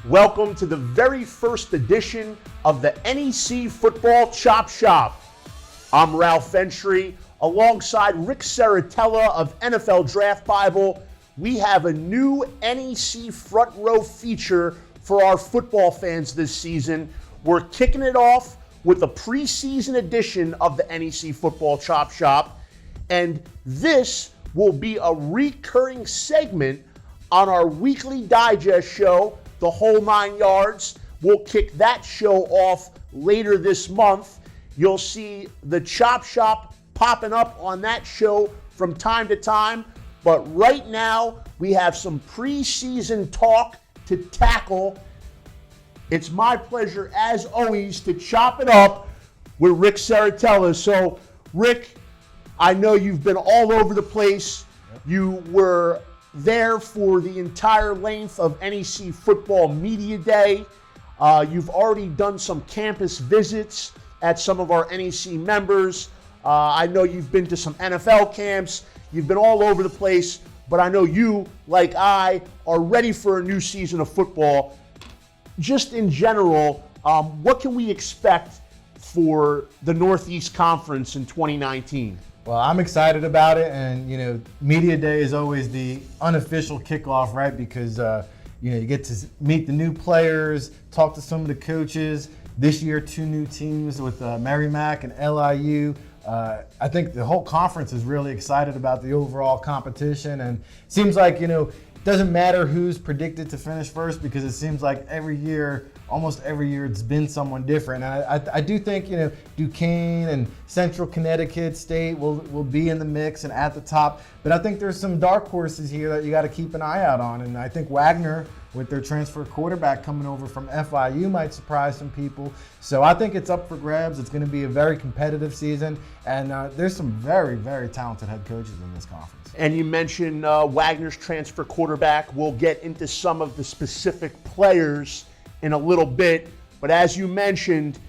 Welcome to the very first edition of the NEC Football Chop Shop. I'm Ralph Ventre, alongside Rick Serritella of NFL Draft Bible. We have a new NEC front row feature for our football fans this season. We're kicking it off with a preseason edition of the NEC Football Chop Shop, and this will be a recurring segment on our weekly digest show, The Whole 9 Yards. We'll kick that show off later this month. You'll see the Chop Shop popping up on that show from time to time. But right now, we have some preseason talk to tackle. It's my pleasure, as always, to chop it up with Rick Serritella. So, Rick, I know you've been all over the place. You were there for the entire length of NEC Football Media Day. You've already done some campus visits at some of our NEC members. I know you've been to some NFL camps. You've been all over the place, but I know you, like I, are ready for a new season of football. Just in general, what can we expect for the Northeast Conference in 2019? Well, I'm excited about it, and Media Day is always the unofficial kickoff, right? Because you get to meet the new players, talk to some of the coaches. This year, 2 new teams with Merrimack and LIU. I think the whole conference is really excited about the overall competition, and it seems like it doesn't matter who's predicted to finish first, because it seems like almost every year, it's been someone different. And I do think Duquesne and Central Connecticut State will be in the mix and at the top. But I think there's some dark horses here that you got to keep an eye out on. And I think Wagner, with their transfer quarterback coming over from FIU, might surprise some people. So I think it's up for grabs. It's going to be a very competitive season, and there's some very, very talented head coaches in this conference. And you mentioned Wagner's transfer quarterback. We'll get into some of the specific players in a little bit, but as you mentioned,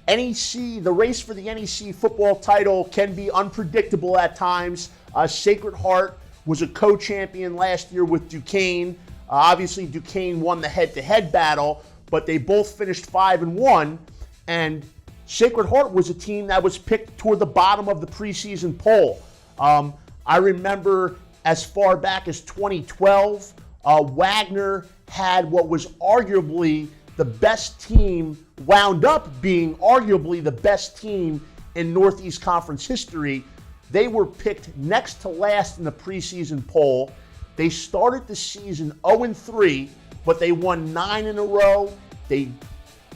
the race for the NEC football title can be unpredictable at times. Sacred Heart was a co-champion last year with Duquesne. Obviously, Duquesne won the head-to-head battle, but they both finished 5-1, and Sacred Heart was a team that was picked toward the bottom of the preseason poll. I remember as far back as 2012, Wagner had what was arguably the best team, wound up being arguably the best team in Northeast Conference history. They were picked next to last in the preseason poll. They started the season 0-3, but they won 9 in a row. They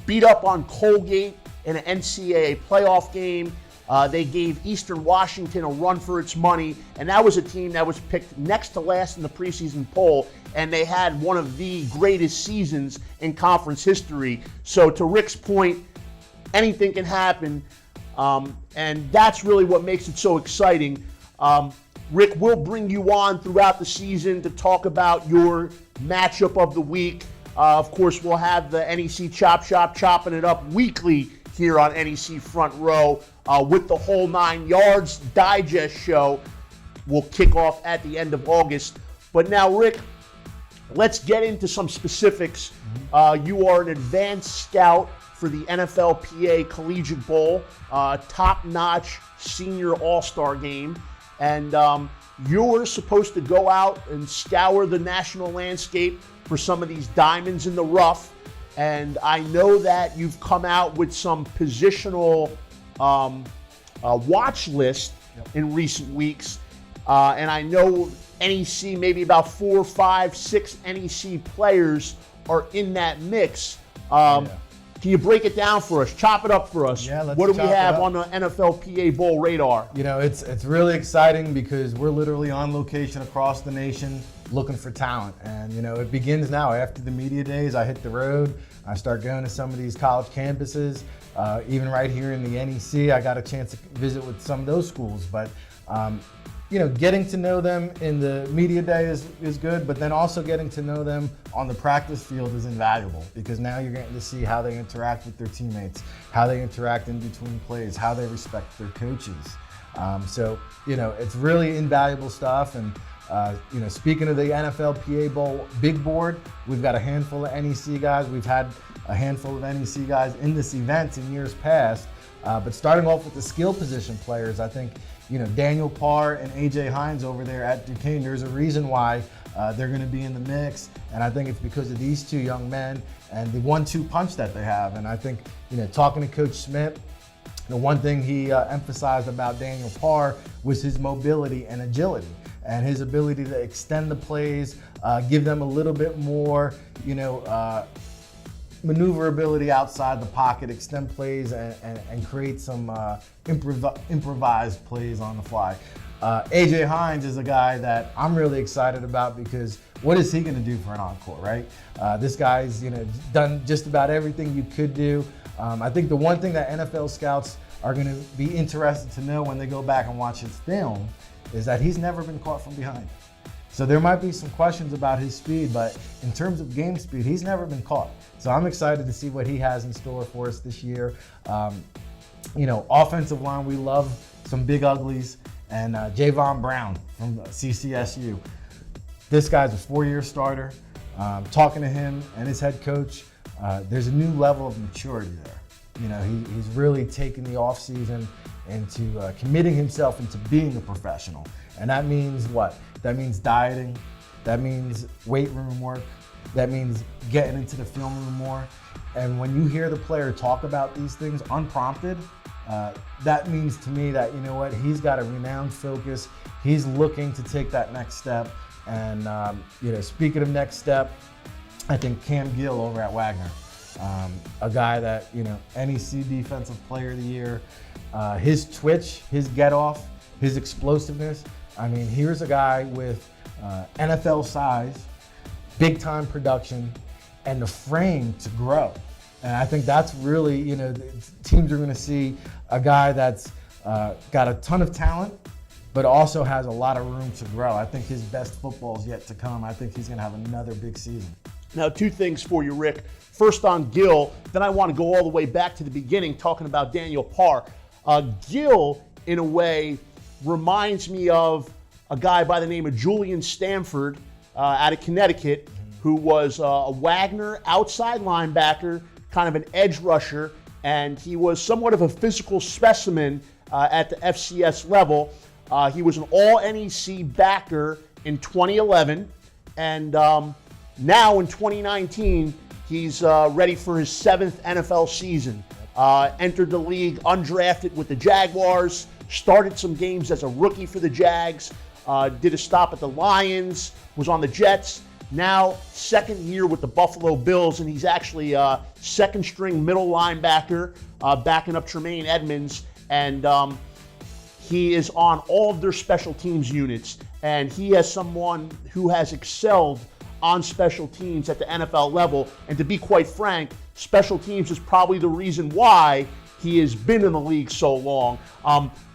beat up on Colgate in an NCAA playoff game. They gave Eastern Washington a run for its money, and that was a team that was picked next to last in the preseason poll, and they had one of the greatest seasons in conference history. So to Rick's point, anything can happen, and that's really what makes it so exciting. Rick, we'll bring you on throughout the season to talk about your matchup of the week. Of course, we'll have the NEC Chop Shop chopping it up weekly here on NEC Front Row with the Whole 9 Yards digest show. Will kick off at the end of August. But now, Rick, let's get into some specifics. You are an advanced scout for the NFLPA Collegiate Bowl, top-notch senior all-star game. And you're supposed to go out and scour the national landscape for some of these diamonds in the rough. And I know that you've come out with some positional watch list in recent weeks. And I know NEC, maybe about 4, 5, 6 NEC players are in that mix. Can you break it down for us? Chop it up for us. Yeah, let's what do we chop it have up on the NFLPA Bowl radar? It's really exciting because we're literally on location across the nation looking for talent. And, it begins now. After the media days, I hit the road. I start going to some of these college campuses. Even right here in the NEC, I got a chance to visit with some of those schools. But getting to know them in the media day is good, but then also getting to know them on the practice field is invaluable, because now you're getting to see how they interact with their teammates, how they interact in between plays, how they respect their coaches. So it's really invaluable stuff. And Speaking of the NFLPA Bowl big board, we've got a handful of NEC guys. We've had a handful of NEC guys in this event in years past. But starting off with the skill position players, I think, Daniel Parr and AJ Hines over there at Duquesne, there's a reason why they're going to be in the mix. And I think it's because of these two young men and the 1-2 punch that they have. And I think, talking to Coach Smith, the one thing he emphasized about Daniel Parr was his mobility and agility and his ability to extend the plays, give them a little bit more, maneuverability outside the pocket, extend plays, and create some improvised plays on the fly. AJ Hines is a guy that I'm really excited about because what is he going to do for an encore, right? This guy's done just about everything you could do. I think the one thing that NFL scouts are going to be interested to know when they go back and watch his film is that he's never been caught from behind. So there might be some questions about his speed, but in terms of game speed, he's never been caught. So I'm excited to see what he has in store for us this year. Offensive line, we love some big uglies, and Javon Brown from CCSU. This guy's a 4-year starter. Talking to him and his head coach, there's a new level of maturity there. He's really taken the offseason into committing himself into being a professional. And that means what? That means dieting. That means weight room work. That means getting into the film room more. And when you hear the player talk about these things unprompted, that means to me that, he's got a renowned focus. He's looking to take that next step. And, speaking of next step, I think Cam Gill over at Wagner, a guy that, NEC Defensive Player of the Year, his twitch, his get off, his explosiveness. I mean, here's a guy with NFL size, big time production, and the frame to grow. And I think that's really, teams are going to see a guy that's got a ton of talent, but also has a lot of room to grow. I think his best football is yet to come. I think he's going to have another big season. Now, 2 things for you, Rick. First on Gill, then I want to go all the way back to the beginning, talking about Daniel Parr. Gill, in a way, reminds me of a guy by the name of Julian Stanford out of Connecticut, who was a Wagner outside linebacker, kind of an edge rusher, and he was somewhat of a physical specimen at the FCS level. He was an all-NEC backer in 2011, and now in 2019, he's ready for his 7th NFL season. Entered the league undrafted with the Jaguars, started some games as a rookie for the Jags, did a stop at the Lions, was on the Jets. Now, 2nd year with the Buffalo Bills, and he's actually a 2nd-string middle linebacker, backing up Tremaine Edmonds, and he is on all of their special teams units, and he has someone who has excelled on special teams at the NFL level, and to be quite frank, special teams is probably the reason why he has been in the league so long.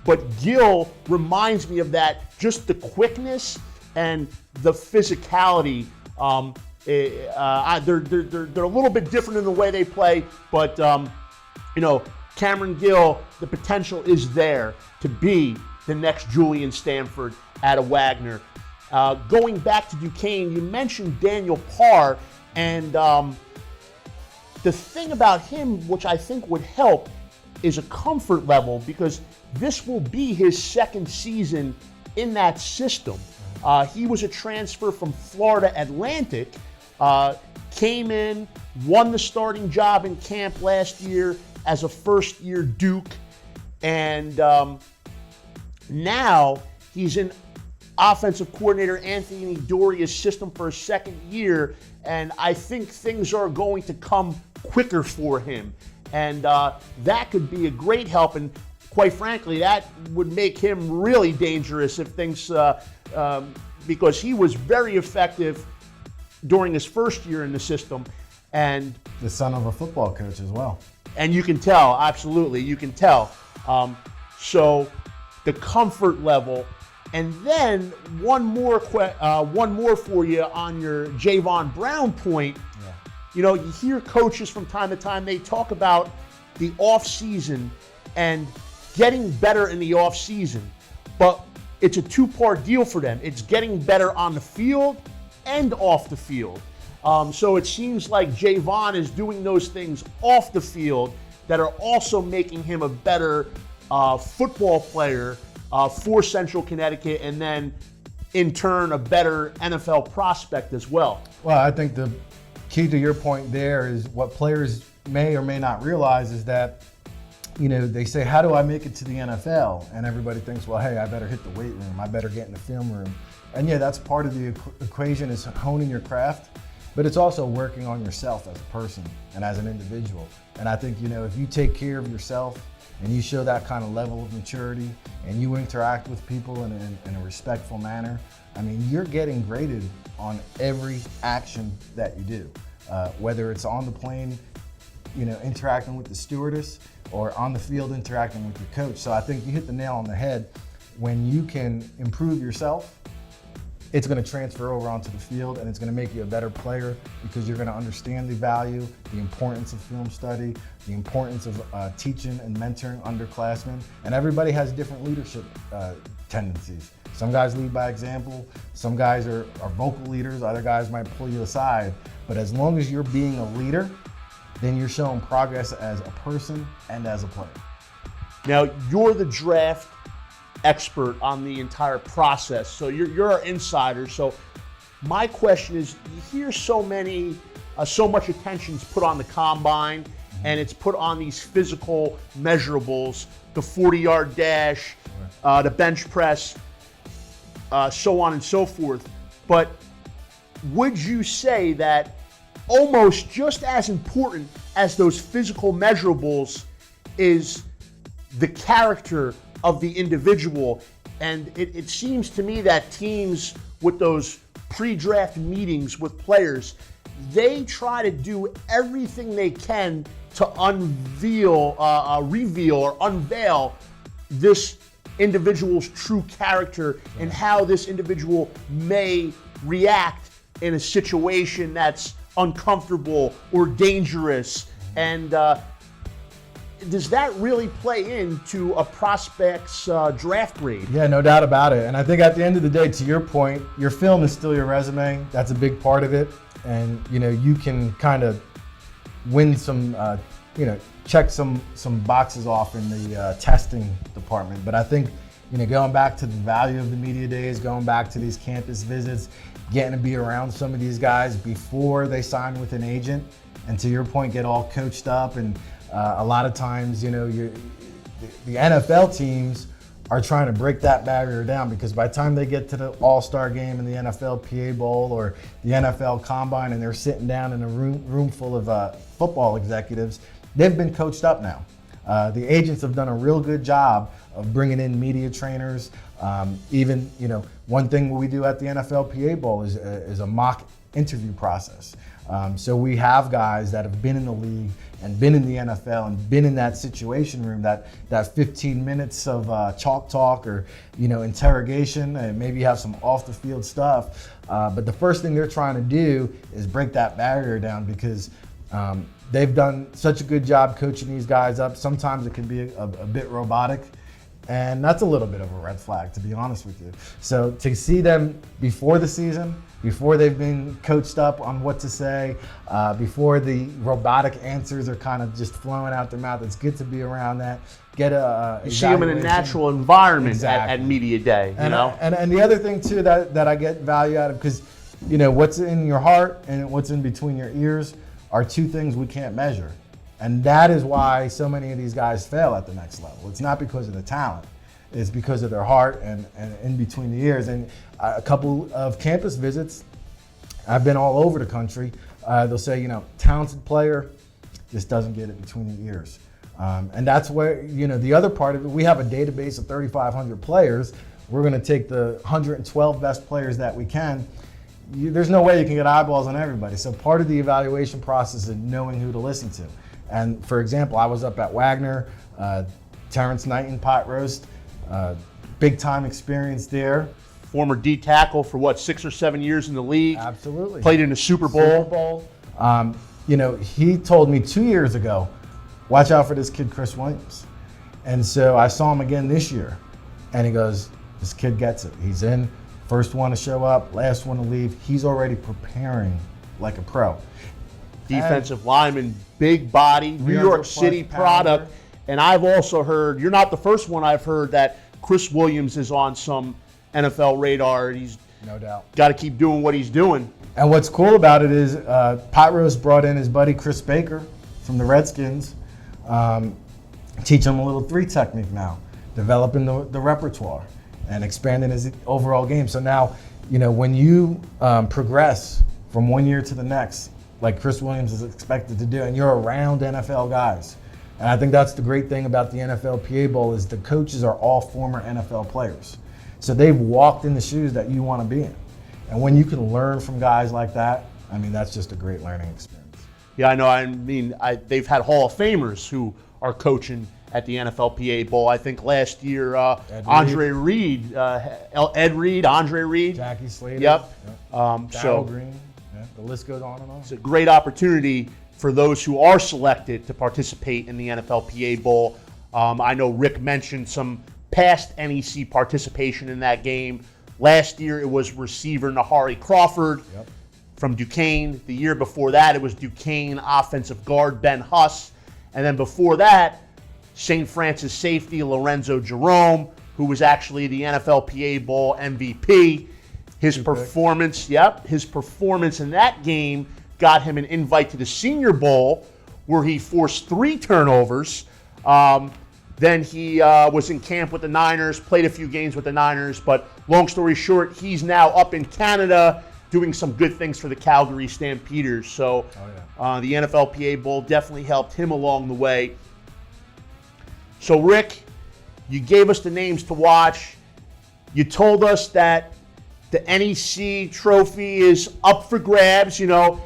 But Gill reminds me of that, just the quickness and the physicality. They're a little bit different in the way they play, but Cameron Gill, the potential is there to be the next Julian Stanford out of Wagner. Going back to Duquesne, you mentioned Daniel Parr, and the thing about him, which I think would help, is a comfort level, because this will be his 2nd season in that system. He was a transfer from Florida Atlantic, came in, won the starting job in camp last year as a 1st-year Duke, and now he's in offensive coordinator Anthony Doria's system for his 2nd year, and I think things are going to come quicker for him. And that could be a great help, and quite frankly, that would make him really dangerous if things, because he was very effective during his 1st year in the system. And the son of a football coach as well. And you can tell, absolutely, you can tell. So the comfort level. And then one more for you on your Javon Brown point. Yeah. You hear coaches from time to time, they talk about the off season and getting better in the off season. But it's a two-part deal for them. It's getting better on the field and off the field. So it seems like Javon is doing those things off the field that are also making him a better football player for Central Connecticut, and then in turn a better NFL prospect as well. Well, I think the key to your point there is what players may or may not realize is that, they say, how do I make it to the NFL? And everybody thinks, well, hey, I better hit the weight room. I better get in the film room. And yeah, that's part of the equation, is honing your craft, but it's also working on yourself as a person and as an individual. And I think, if you take care of yourself and you show that kind of level of maturity and you interact with people in a respectful manner, you're getting graded on every action that you do, whether it's on the plane, interacting with the stewardess, or on the field interacting with your coach. So I think you hit the nail on the head. When you can improve yourself, it's going to transfer over onto the field, and it's going to make you a better player, because you're going to understand the value, the importance of film study, the importance of teaching and mentoring underclassmen. And everybody has different leadership tendencies. Some guys lead by example, some guys are vocal leaders, other guys might pull you aside. But as long as you're being a leader, then you're showing progress as a person and as a player. Now, you're the draft expert on the entire process, so you're our insider. So my question is, you hear so much attention's put on the combine, and it's put on these physical measurables, the 40-yard dash, the bench press, so on and so forth. But would you say that almost just as important as those physical measurables is the character of the individual? And it seems to me that teams with those pre-draft meetings with players, they try to do everything they can to reveal or unveil this individual's true character and how this individual may react in a situation that's uncomfortable or dangerous. And does that really play into a prospect's draft grade? Yeah, no doubt about it. And I think at the end of the day, to your point, your film is still your resume. That's a big part of it. And you can kind of win some, check some boxes off in the testing department. But I think, going back to the value of the media days, going back to these campus visits, getting to be around some of these guys before they sign with an agent, and to your point, get all coached up. And a lot of times, the NFL teams are trying to break that barrier down, because by the time they get to the All-Star game in the NFLPA Bowl or the NFL Combine, and they're sitting down in a room full of football executives, they've been coached up now. The agents have done a real good job of bringing in media trainers. Even, one thing we do at the NFLPA Bowl is a mock interview process. So we have guys that have been in the league and been in the NFL and been in that situation room, that 15 minutes of chalk talk or interrogation, and maybe have some off the field stuff. But the first thing they're trying to do is break that barrier down, because they've done such a good job coaching these guys up. Sometimes it can be a bit robotic, and that's a little bit of a red flag, to be honest with you. So to see them before the season, before they've been coached up on what to say, before the robotic answers are kind of just flowing out their mouth, it's good to be around that. Get you see them in a natural environment. Exactly. at media day. And the other thing too that I get value out of, because what's in your heart and what's in between your ears are two things we can't measure. And that is why so many of these guys fail at the next level. It's not because of the talent. It's because of their heart and in between the ears. And a couple of campus visits, I've been all over the country. They'll say, talented player just doesn't get it between the ears. And that's where, the other part of it, we have a database of 3,500 players. We're going to take the 112 best players that we can. There's no way you can get eyeballs on everybody. So part of the evaluation process is knowing who to listen to. And for example, I was up at Wagner, Terrence Knighton pot roast, big time experience there. Former D tackle for 6 or 7 years in the league. Absolutely. Played in the Super Bowl. He told me 2 years ago, watch out for this kid, Chris Williams. And so I saw him again this year, and he goes, This kid gets it. He's in, first one to show up, last one to leave. He's already preparing like a pro. Defensive lineman, big body, New York City product. And I've also heard, you're not the first one I've heard, that Chris Williams is on some NFL radar. He's no doubt got to keep doing what he's doing. And what's cool about it is Pot Roast brought in his buddy Chris Baker from the Redskins, teach him a little 3 technique now, developing the repertoire and expanding his overall game. So now, when you progress from one year to the next, like Chris Williams is expected to do, and you're around NFL guys. And I think that's the great thing about the NFLPA Bowl is the coaches are all former NFL players. So they've walked in the shoes that you want to be in. And when you can learn from guys like that, I mean, that's just a great learning experience. Yeah, I know. I mean, they've had Hall of Famers who are coaching at the NFLPA Bowl. I think last year, Andre Reed, Ed Reed, Andre Reed. Jackie Slater. Yep. Darryl Green. Yeah, the list goes on and on. It's a great opportunity for those who are selected to participate in the NFLPA Bowl. I know Rick mentioned some past NEC participation in that game. Last year, it was receiver Nahari Crawford from Duquesne. The year before that, it was Duquesne offensive guard Ben Huss. And then before that, St. Francis safety Lorenzo Jerome, who was actually the NFLPA Bowl MVP. His performance in that game got him an invite to the Senior Bowl, where he forced 3 turnovers. Then he was in camp with the Niners, played a few games with the Niners, but long story short, he's now up in Canada doing some good things for the Calgary Stampeders. So the NFLPA Bowl definitely helped him along the way. So Rick, you gave us the names to watch. You told us that the NEC trophy is up for grabs. You're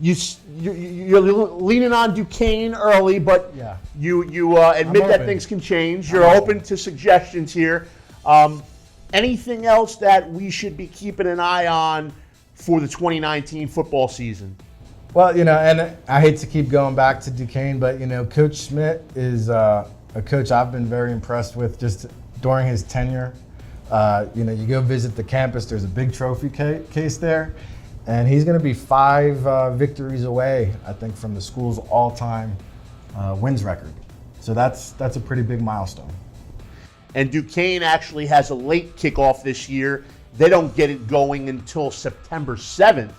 leaning on Duquesne early, but you admit that things can change. You're open to suggestions here. Anything else that we should be keeping an eye on for the 2019 football season? Well, and I hate to keep going back to Duquesne, but, Coach Schmidt is a coach I've been very impressed with just during his tenure. You go visit the campus, there's a big trophy case there. And he's going to be 5 victories away, I think, from the school's all-time wins record. So that's a pretty big milestone. And Duquesne actually has a late kickoff this year. They don't get it going until September 7th.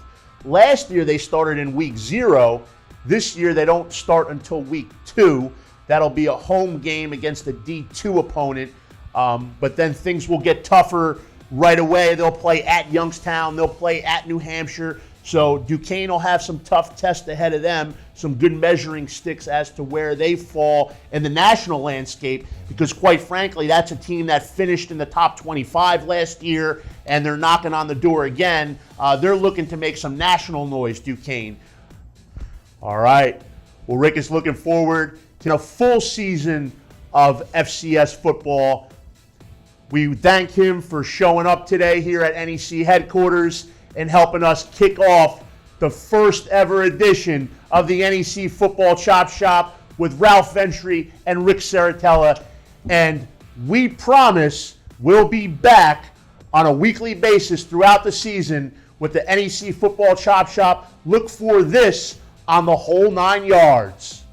Last year, they started in week 0. This year, they don't start until week 2. That'll be a home game against a D2 opponent. But then things will get tougher right away. They'll play at Youngstown. They'll play at New Hampshire. So Duquesne will have some tough tests ahead of them, some good measuring sticks as to where they fall in the national landscape, because quite frankly, that's a team that finished in the top 25 last year, and they're knocking on the door again. They're looking to make some national noise, Duquesne. All right. Well, Rick is looking forward to a full season of FCS football. We thank him for showing up today here at NEC headquarters and helping us kick off the first ever edition of the NEC Football Chop Shop with Ralph Ventre and Rick Serritella. And we promise we'll be back on a weekly basis throughout the season with the NEC Football Chop Shop. Look for this on the whole 9 yards.